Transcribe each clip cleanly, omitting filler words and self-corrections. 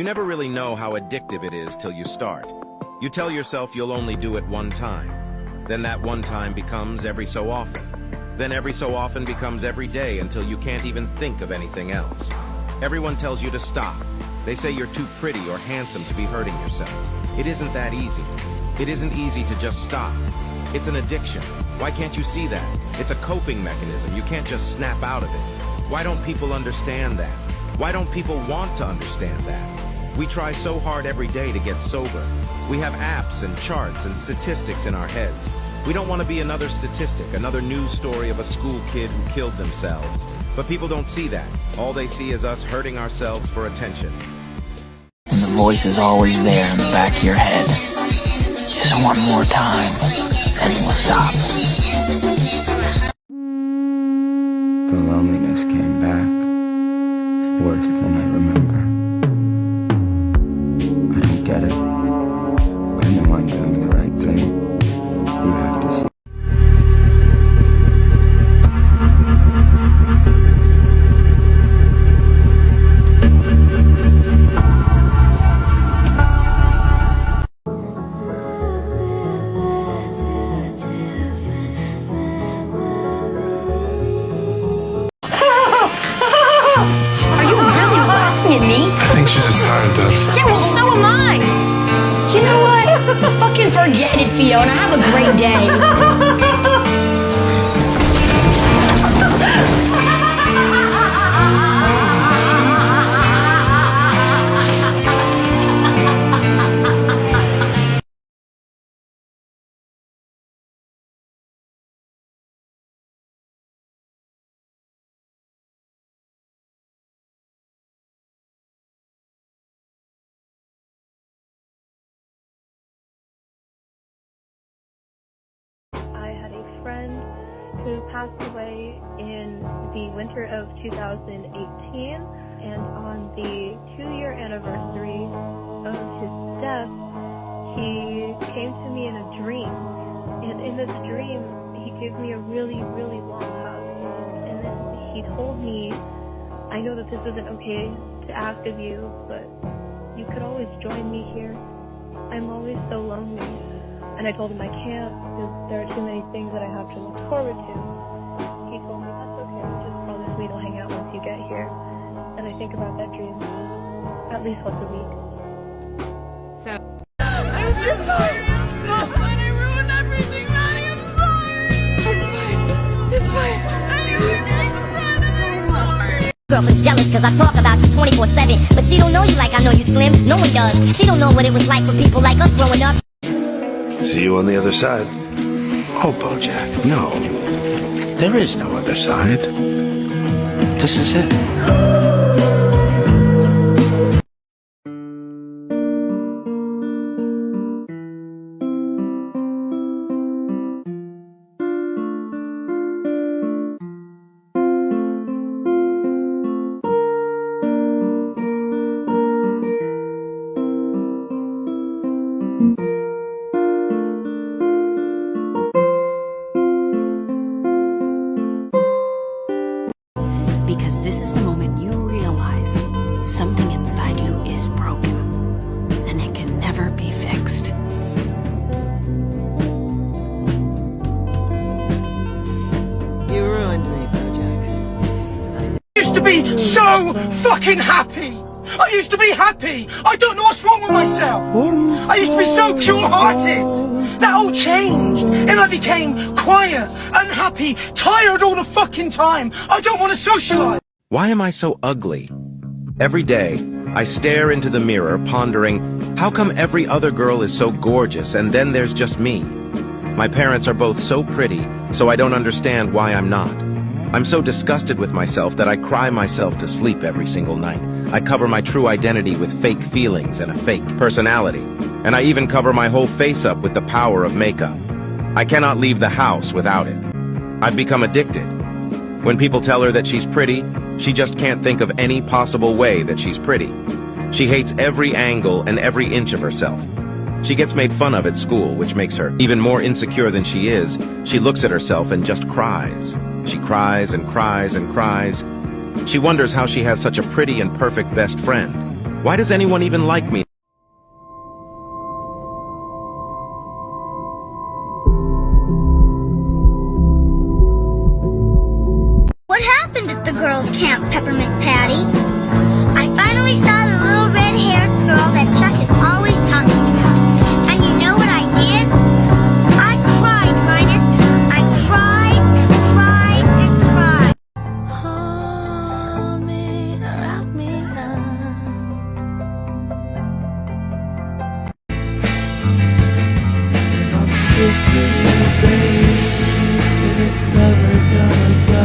never really know how addictive it is till you start. You tell yourself you'll only do it one time. Then that one time becomes every so often. Then every so often becomes every day until you can't even think of anything else. Everyone tells you to stop. They say you're too pretty or handsome to be hurting yourself. It isn't that easy. It isn't easy to just stop. It's an addiction. Why can't you see that? It's a coping mechanism. You can't just snap out of it. Why don't people understand that? Why don't people want to understand that? We try so hard every day to get sober. We have apps and charts and statistics in our heads. We don't want to be another statistic, another news story of a school kid who killed themselves. But people don't see that. All they see is us hurting ourselves for attention. And the voice is always there in the back of your head. Just one more time, and we'll stop. The loneliness came back, worse than I remember. I don't get it. I know I'm doing the right thing. You have to see. She's just tired, Dubs. Yeah, well, so am I. You know what? Fucking forget it, Fiona. Have a great day. I had a friend who passed away in the winter of 2018, and on the 2-year anniversary of his death, he came to me in a dream, and in this dream, he gave me a really, really long hug, and then he told me, I know that this isn't okay to ask of you, but you could always join me here. I'm always so lonely. And I told him I can't because there are too many things that I have to look forward to. He told me, that's okay, just promise me to hang out once you get here. And I think about that dream at least once a week. So, I'm so sorry. And I ruined everything, Maddie. I'm sorry. It's fine. I knew you were a friend and I'm sorry. Girlfriend's jealous cause I talk about you 24/7. But she don't know you like I know you, Slim. No one does. She don't know what it was like for people like us growing up. See you on the other side. Oh, Bojack, no. There is no other side. This is it. Because this is the moment you realize something inside you is broken and it can never be fixed. You ruined me, Bojack. I used to be so fucking happy. I used to be happy. I don't know what's wrong with myself. I used to be so pure-hearted. That all changed, and I became quiet, unhappy, tired all the fucking time. I don't want to socialize. Why am I so ugly? Every day, I stare into the mirror, pondering, how come every other girl is so gorgeous and then there's just me? My parents are both so pretty, so I don't understand why I'm not. I'm so disgusted with myself that I cry myself to sleep every single night. I cover my true identity with fake feelings and a fake personality. And I even cover my whole face up with the power of makeup. I cannot leave the house without it. I've become addicted. When people tell her that she's pretty, she just can't think of any possible way that she's pretty. She hates every angle and every inch of herself. She gets made fun of at school, which makes her even more insecure than she is. She looks at herself and just cries. She cries and cries and cries. She wonders how she has such a pretty and perfect best friend. Why does anyone even like me? What happened at the girls' camp, Peppermint Patty? I finally saw the little red-haired girl that Chuck is always talking about. And you know what I did? I cried, Linus. I cried and cried and cried. Hold me, wrap me up. I'm sick of you, baby, and it's never gonna go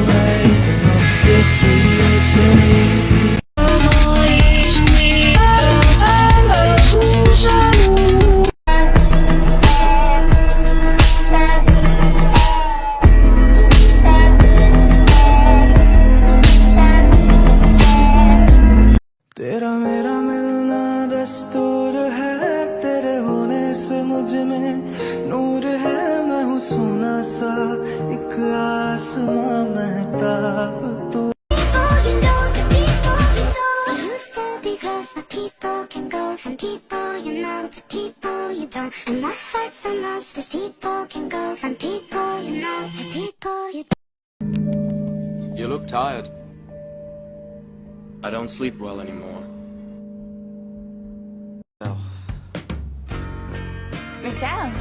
away. And I'm sick of you, baby. तेरा मेरा मिलना दस्तूर है, तेरे होने से मुझ में नूर है। मैं हूँ सोना सा एक आसमां महताब तू। Because the people can go from people you know to people you don't. And what hurts the most is people can go from people you know to people you don't. You look tired. I don't sleep well anymore. Michelle.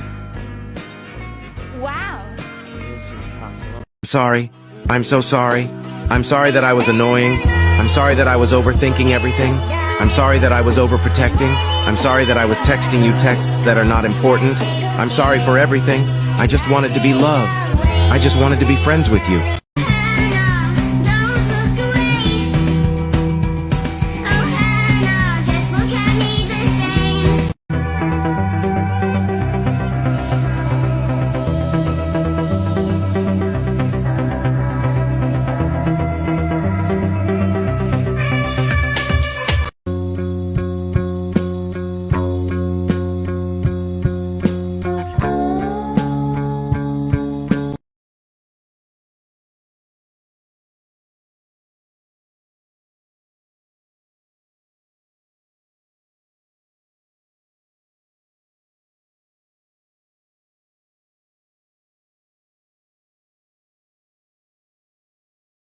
Wow. Sorry. I'm so sorry. I'm sorry that I was annoying. I'm sorry that I was overthinking everything. I'm sorry that I was overprotecting. I'm sorry that I was texting you texts that are not important. I'm sorry for everything. I just wanted to be loved. I just wanted to be friends with you.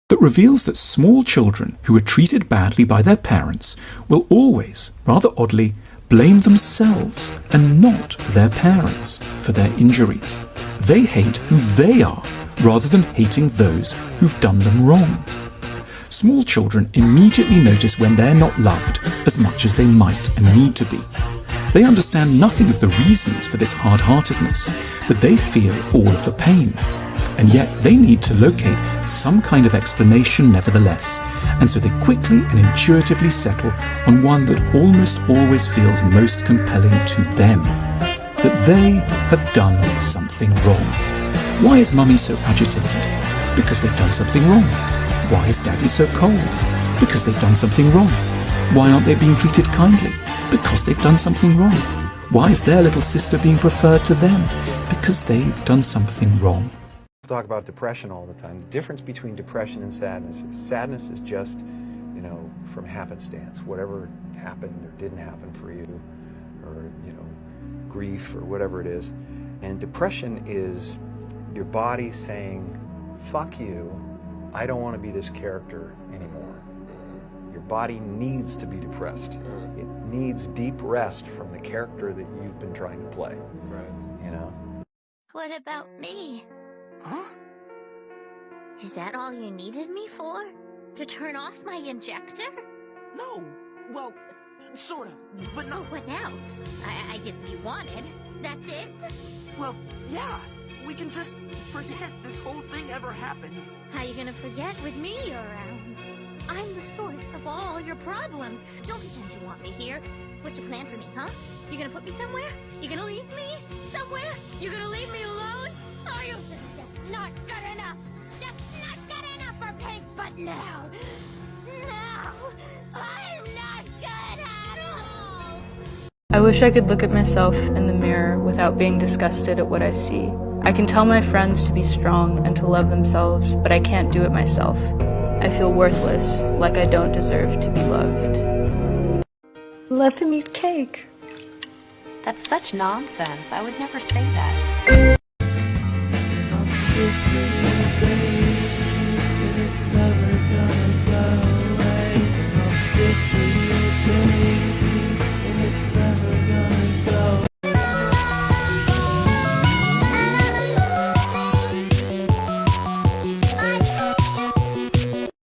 That reveals that small children who are treated badly by their parents will always, rather oddly, blame themselves and not their parents for their injuries. They hate who they are rather than hating those who've done them wrong. Small children immediately notice when they're not loved as much as they might and need to be. They understand nothing of the reasons for this hard-heartedness, but they feel all of the pain. And yet they need to locate some kind of explanation nevertheless, and so they quickly and intuitively settle on one that almost always feels most compelling to them, that they have done something wrong. Why is Mummy so agitated? Because they've done something wrong. Why is Daddy so cold? Because they've done something wrong. Why aren't they being treated kindly? Because they've done something wrong. Why is their little sister being preferred to them? Because they've done something wrong. Talk about depression all the time. The difference between depression and sadness is just, from happenstance. Whatever happened or didn't happen for you, or, grief or whatever it is. And depression is your body saying, fuck you, I don't want to be this character anymore. Your body needs to be depressed. It needs deep rest from the character that you've been trying to play. Right. What about me? Huh? Is that all you needed me for? To turn off my injector? No. Well, sort of, but no. Oh, what now? I did what you wanted. That's it? Well, yeah. We can just forget this whole thing ever happened. How you gonna forget with me around? I'm the source of all your problems. Don't pretend you want me here. What's your plan for me, huh? You gonna put me somewhere? You gonna leave me somewhere? You gonna leave me alone? Oh, you should just not good enough. Just not good enough for Pink, but now, I'm not good at all. I wish I could look at myself in the mirror without being disgusted at what I see. I can tell my friends to be strong and to love themselves, but I can't do it myself. I feel worthless, like I don't deserve to be loved. let them eat cake. That's such nonsense. I would never say that.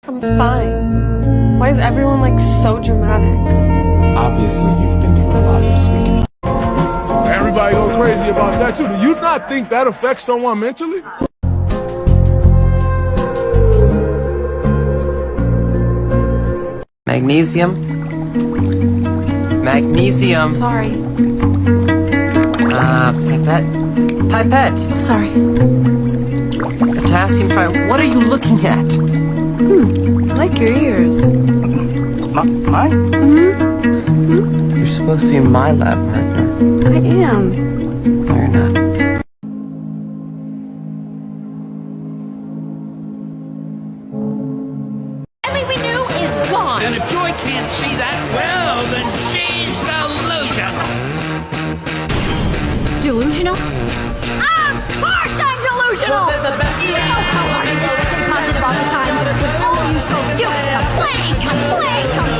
I'm fine. Why is everyone like so dramatic? Obviously, you've been through a lot this weekend. Everybody go crazy about that too. Do you not think that affects someone mentally? Magnesium. Magnesium. Sorry. Pipette. Pipette. Oh, sorry. Potassium tri. What are you looking at? I like your ears. Mine? You're supposed to be in my lab partner. I am. No, you're not. Emily we knew is gone. And if Joy can't see that, well, then she's delusional. Delusional? Of course I'm delusional! You know how hard this is positive all the time. All you folks do is complain, complain, complain.